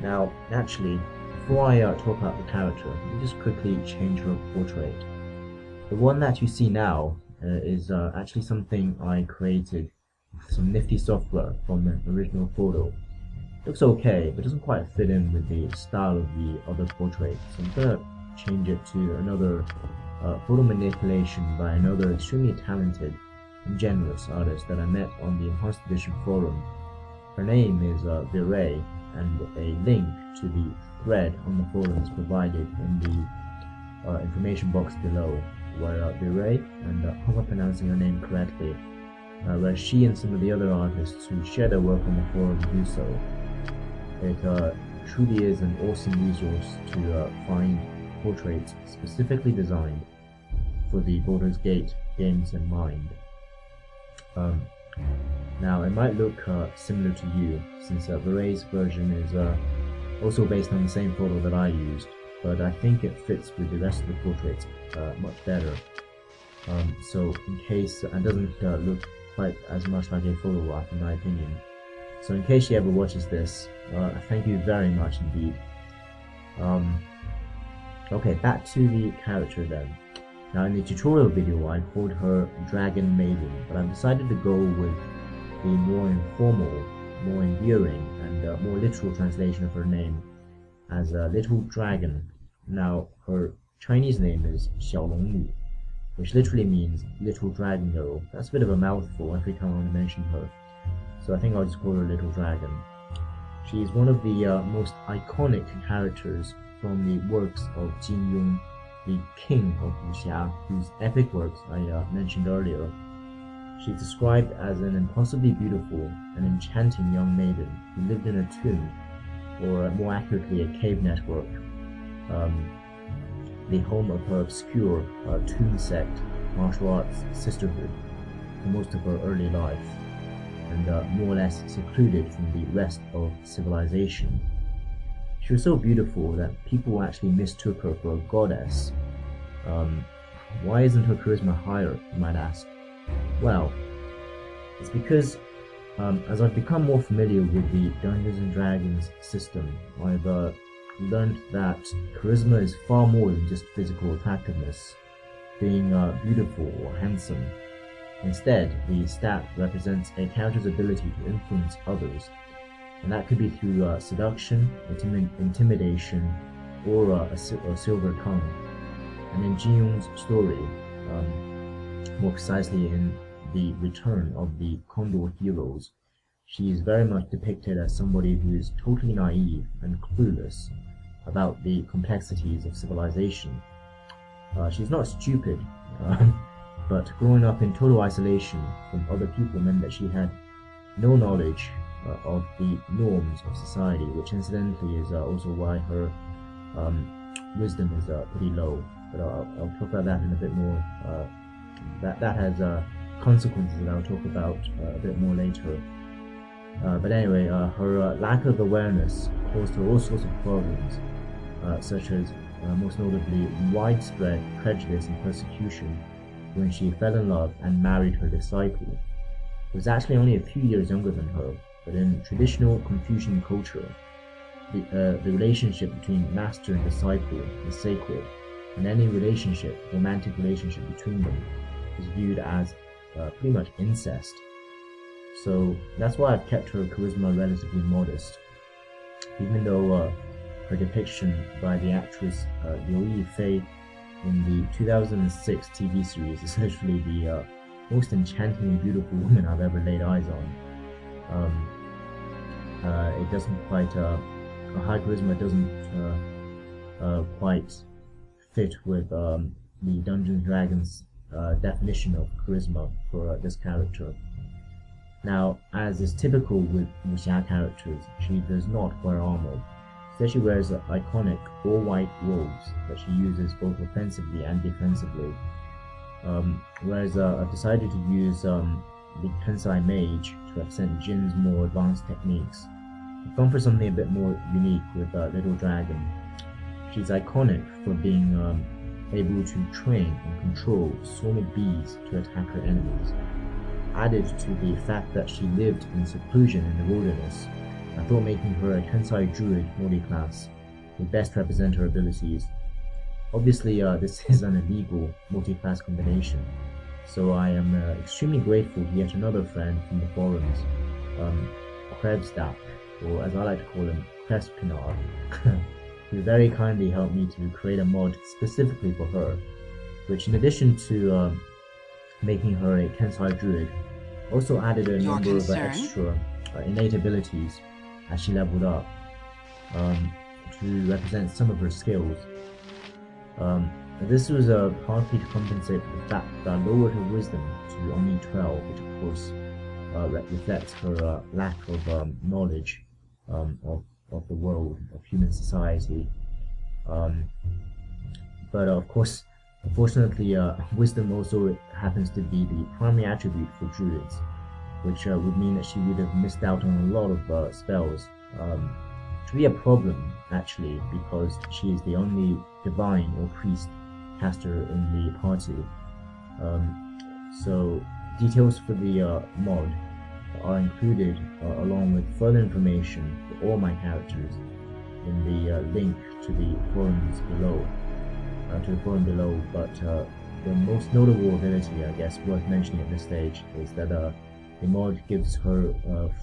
Now, naturally, before I talk about the character, let me just quickly change her portrait. The one that you see now is actually something I created with some nifty software from the original photo. Looks okay, but doesn't quite fit in with the style of the other portrait, so I'm gonna change it to another photo manipulation by another extremely talented and generous artist that I met on the Enhanced Edition forum. Her name is Viray, and a link to the thread on the forum is provided in the information box below, where Viray, and I hope I'm pronouncing her name correctly, where she and some of the other artists who share their work on the forum do so. It truly is an awesome resource to find portraits specifically designed for the Baldur's Gate games in mind. Now, it might look similar to you, since Viray's version is also based on the same photo that I used, but I think it fits with the rest of the portraits much better. So in case it doesn't look quite as much like a photo op, in my opinion. So in case she ever watches this, thank you very much indeed. Okay, back to the character then. Now in the tutorial video I called her Dragon Maiden, but I've decided to go with the more informal, more endearing, and more literal translation of her name as Little Dragon. Now her Chinese name is Xiaolongnu, which literally means Little Dragon Girl. That's a bit of a mouthful every time I mention her, so I think I'll just call her Little Dragon. She is one of the most iconic characters from the works of Jin Yong, the king of wuxia, whose epic works I mentioned earlier. She's described as an impossibly beautiful and enchanting young maiden who lived in a tomb, or more accurately a cave network, the home of her obscure tomb sect martial arts sisterhood for most of her early life, and more or less secluded from the rest of civilization. She was so beautiful that people actually mistook her for a goddess. Why isn't her charisma higher, you might ask? Well, it's because as I've become more familiar with the Dungeons and Dragons system, I've learned that charisma is far more than just physical attractiveness, being beautiful or handsome. Instead, the stat represents a character's ability to influence others, and that could be through seduction, intimidation, or a silver tongue. And in Jin Yong's story, more precisely in the return of the Condor Heroes, she is very much depicted as somebody who is totally naive and clueless about the complexities of civilization. She's not stupid, but growing up in total isolation from other people meant that she had no knowledge of the norms of society, which incidentally is also why her wisdom is pretty low. But I'll talk about that in a bit more. That has consequences that I'll talk about a bit more later. But anyway, her lack of awareness caused her all sorts of problems, such as most notably widespread prejudice and persecution when she fell in love and married her disciple, who was actually only a few years younger than her. But in traditional Confucian culture, the relationship between master and disciple is sacred, and any romantic relationship between them is viewed as pretty much incest. So that's why I've kept her charisma relatively modest, even though her depiction by the actress Liu Yifei in the 2006 TV series is literally the most enchantingly beautiful woman I've ever laid eyes on. It doesn't quite, her high charisma doesn't quite fit with the Dungeons and Dragons definition of charisma for this character. Now, as is typical with wuxia characters, she does not wear armor. Instead, she wears iconic all-white robes that she uses both offensively and defensively. Whereas I've decided to use the Tensai Mage to represent Jin's more advanced techniques. I've gone for something a bit more unique with Little Dragon. She's iconic for being able to train and control a swarm of bees to attack her enemies. Added to the fact that she lived in seclusion in the wilderness, I thought making her a Tensai Druid multi-class would best represent her abilities. Obviously, this is an illegal multi-class combination, so I am extremely grateful to yet another friend from the forums, Krebsdak, or as I like to call him, Crespinar, who very kindly helped me to create a mod specifically for her, which in addition to making her a Tensai Druid, also added a number of extra innate abilities as she leveled up to represent some of her skills. This was partly to compensate for the fact that I lowered her wisdom to only 12, which of course reflects her lack of knowledge of the world, of human society. But of course, unfortunately, wisdom also happens to be the primary attribute for druids, which would mean that she would have missed out on a lot of spells. To be a problem, actually, because she is the only divine or priest caster in the party. So details for the mod are included along with further information for all my characters in the link to the forums below. But the most notable ability, I guess, worth mentioning at this stage is that the mod gives her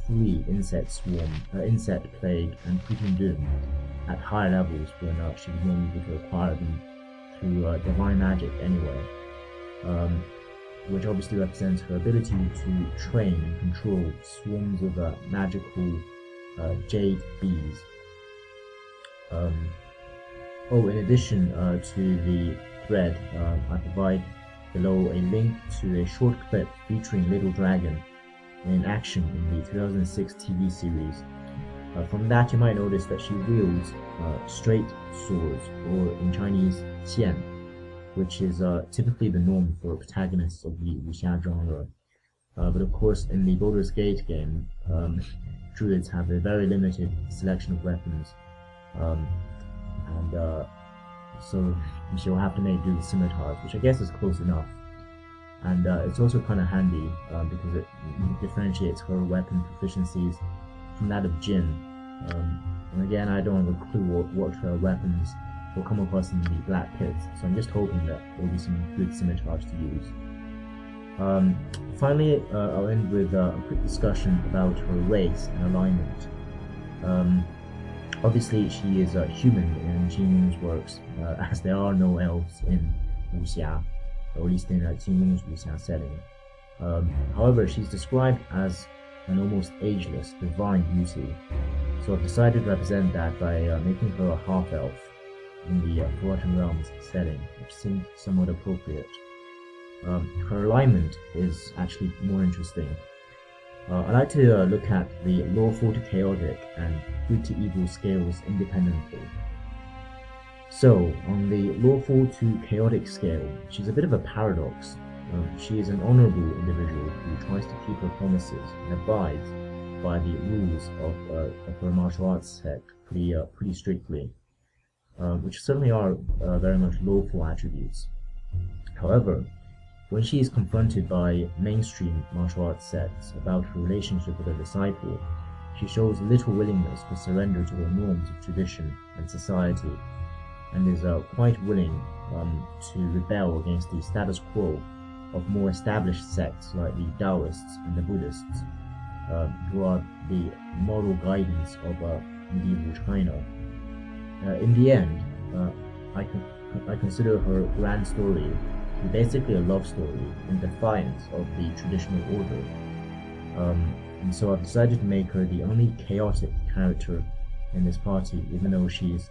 free insect swarm, insect plague, and freaking doom at higher levels when she would normally be able to acquire them through divine magic anyway, which obviously represents her ability to train and control swarms of magical jade bees. In addition to the thread, I provide below a link to a short clip featuring Little Dragon in action in the 2006 TV series. From that, you might notice that she wields straight swords, or in Chinese, qian, which is typically the norm for protagonists of the wuxia genre. But of course, in the Baldur's Gate game, druids have a very limited selection of weapons, so she'll have to make do with scimitars, which I guess is close enough. And it's also kind of handy because it differentiates her weapon proficiencies from that of Jin. And again, I don't have a clue what weapons will come across in the Black Pits, so I'm just hoping that there'll be some good scimitars to use. Finally, I'll end with a quick discussion about her race and alignment. Obviously, she is a human in Jin Yun's works, as there are no elves in wuxia, or at least in Jin Yun's wuxia setting. However, she's described as an almost ageless, divine beauty, so I've decided to represent that by making her a half-elf in the Forgotten Realms setting, which seems somewhat appropriate. Her alignment is actually more interesting. I like to look at the lawful to chaotic and good to evil scales independently. So, on the lawful to chaotic scale, she's a bit of a paradox. She is an honorable individual who tries to keep her promises and abides by the rules of her martial arts sect pretty strictly, which certainly are very much lawful attributes. However, when she is confronted by mainstream martial arts sects about her relationship with her disciple, she shows little willingness to surrender to the norms of tradition and society, and is quite willing to rebel against the status quo of more established sects like the Taoists and the Buddhists, who are the moral guidance of medieval China. In the end, I consider her grand story to be basically a love story in defiance of the traditional order. And so I've decided to make her the only chaotic character in this party, even though she's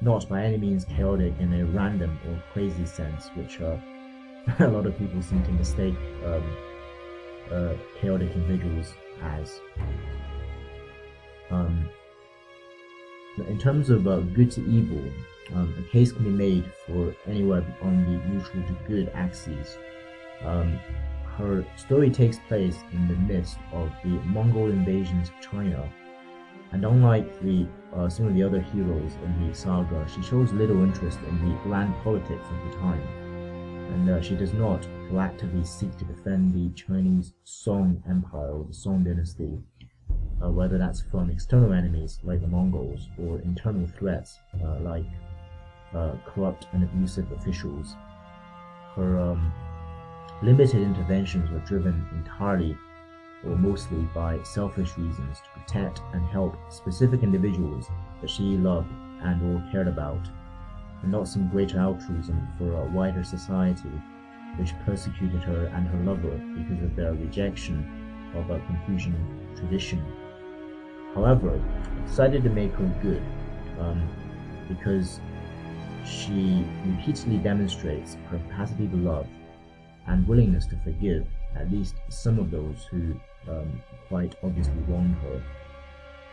not by any means chaotic in a random or crazy sense, which a lot of people seem to mistake chaotic individuals as. In terms of good to evil, a case can be made for anywhere on the neutral to good axes. Her story takes place in the midst of the Mongol invasions of China, and unlike some of the other heroes in the saga, she shows little interest in the grand politics of the time, and she does not proactively seek to defend the Chinese Song Empire or the Song Dynasty, whether that's from external enemies like the Mongols or internal threats like corrupt and abusive officials. Her limited interventions were driven entirely or mostly by selfish reasons to protect and help specific individuals that she loved and or cared about, and not some greater altruism for a wider society which persecuted her and her lover because of their rejection of a Confucian tradition. However, I decided to make her good because she repeatedly demonstrates her capacity to love and willingness to forgive at least some of those who quite obviously wronged her.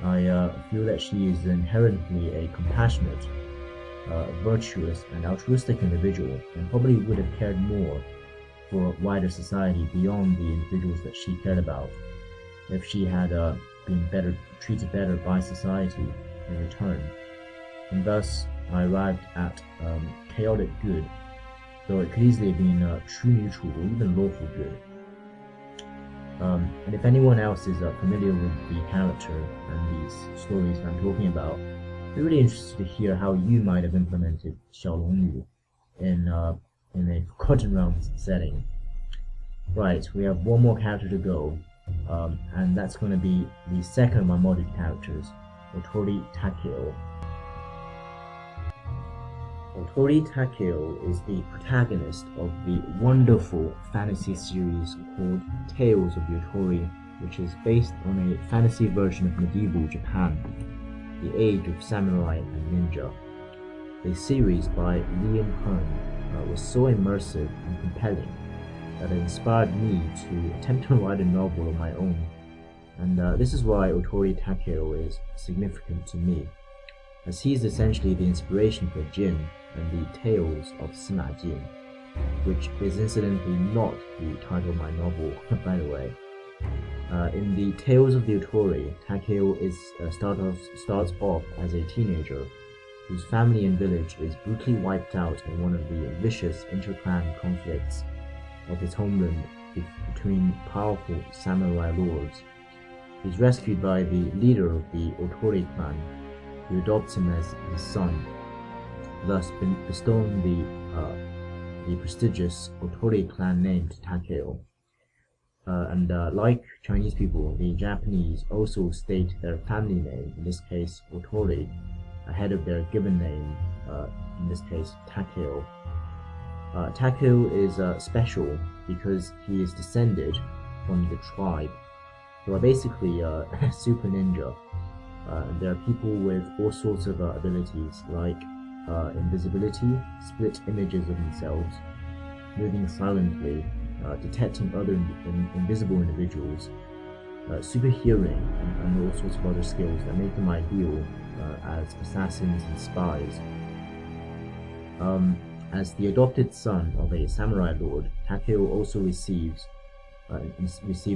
I feel that she is inherently a compassionate, virtuous, and altruistic individual, and probably would have cared more for wider society beyond the individuals that she cared about if she had been treated better by society in return. And thus, I arrived at chaotic good, though it could easily have been true neutral or even lawful good. And if anyone else is familiar with the character and these stories that I'm talking about, I'd be really interested to hear how you might have implemented Xiaolongyu in a Forgotten Realms setting. Right, we have one more character to go, and that's going to be the second of my modded characters, Otori Takeo. Otori Takeo is the protagonist of the wonderful fantasy series called Tales of the Otori, which is based on a fantasy version of medieval Japan, the age of samurai and ninja. The series by Liam Hearn was so immersive and compelling that it inspired me to attempt to write a novel of my own, and this is why Otori Takeo is significant to me, as he is essentially the inspiration for Jin and the Tales of Sima Jin, which is incidentally not the title of my novel, by the way. In the Tales of the Otori, Takeo starts off as a teenager whose family and village is brutally wiped out in one of the vicious inter-clan conflicts of his homeland between powerful samurai lords. He's rescued by the leader of the Otori clan, who adopts him as his son, thus bestowing the prestigious Otori clan name to Takeo. And like Chinese people, the Japanese also state their family name, in this case Otori, ahead of their given name, in this case Takeo. Takeo is special because he is descended from the tribe, who are basically super ninja. There are people with all sorts of abilities like invisibility, split images of themselves, moving silently, detecting other invisible individuals, super hearing, and all sorts of other skills that make them ideal as assassins and spies. As the adopted son of a samurai lord, Takeo also received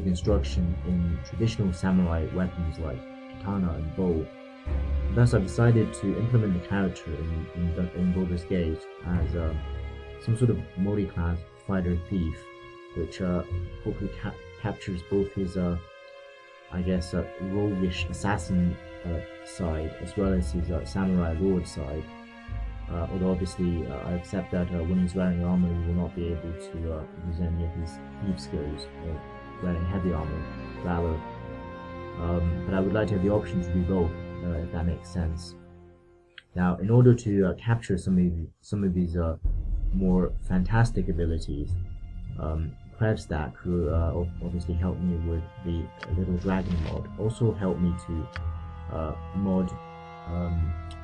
instruction in traditional samurai weapons like katana and bow. Thus, I've decided to implement the character in Baldur's Gate as some sort of multi-class fighter thief, which hopefully captures both his, roguish assassin side as well as his samurai lord side. Although obviously I accept that when he's wearing armor, he will not be able to use any of his thief skills, wearing heavy armor, valor. But I would like to have the option to do both, if that makes sense. Now, in order to capture some of these more fantastic abilities, Prevstack, who obviously helped me with the Little Dragon mod, also helped me to mod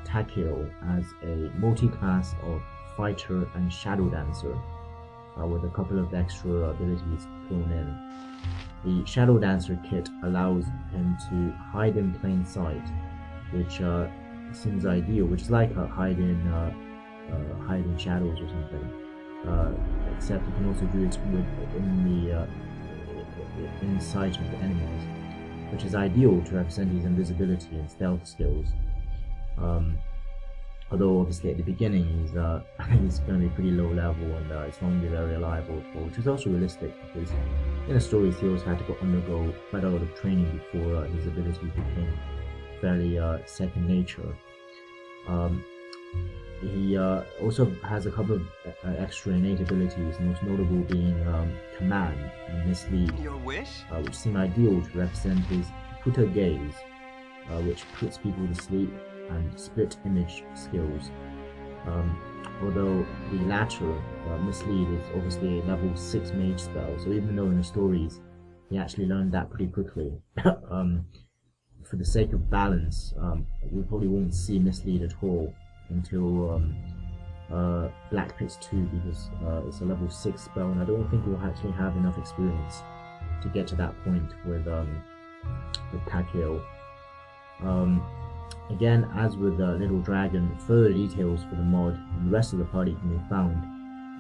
Takeo as a multi-class of fighter and shadow dancer, with a couple of extra abilities thrown in. The shadow dancer kit allows him to hide in plain sight, which seems ideal, which is like a hide in shadows or something. Except you can also do it in sight of the enemies, which is ideal to represent his invisibility and stealth skills. Although obviously at the beginning he's going to be pretty low level, and it's not going to be very reliable, which is also realistic because in the stories he also had to undergo quite a lot of training before his ability became fairly second nature. He also has a couple of extra innate abilities, most notable being Command and Mislead, which seem ideal to represent his Puta gaze, which puts people to sleep, and split image skills. Although the latter, Mislead, is obviously a level 6 mage spell, so even though in the stories he actually learned that pretty quickly, for the sake of balance, we probably won't see Mislead at all until Black Pits 2, because it's a level 6 spell, and I don't think we'll actually have enough experience to get to that point with Takeo. Again, as with Little Dragon, further details for the mod and the rest of the party can be found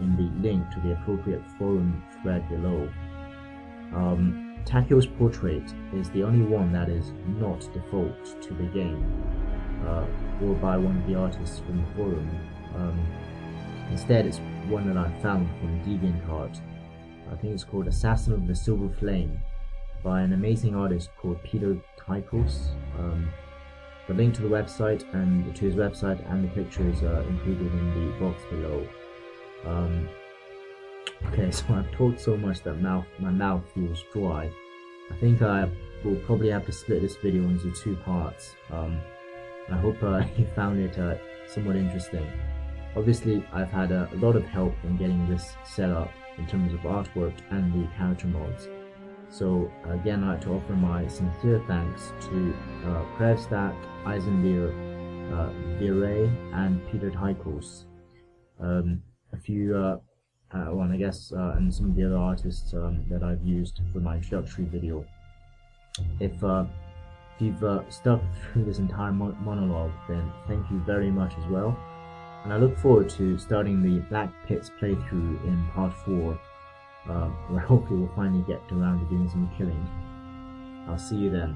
in the link to the appropriate forum thread below. Takeo's portrait is the only one that is not default to the game, or by one of the artists from the forum. Instead, it's one that I found from DeviantArt. I think it's called Assassin of the Silver Flame, by an amazing artist called Peter Tykos. The link to the website and to his website and the pictures are included in the box below. Okay, so I've talked so much that my mouth feels dry. I think I will probably have to split this video into 2 parts. I hope you found it somewhat interesting. Obviously, I've had a lot of help in getting this set up in terms of artwork and the character mods. So again, I'd like to offer my sincere thanks to Prevstack, Eisenbeer, Viray, and Peter Tykos. A few, well, I guess, and some of the other artists that I've used for my introductory video. If you've stuck through this entire monologue, then thank you very much as well. And I look forward to starting the Black Pits playthrough in part 4. Where hopefully we'll finally get around to doing some killing. I'll see you then.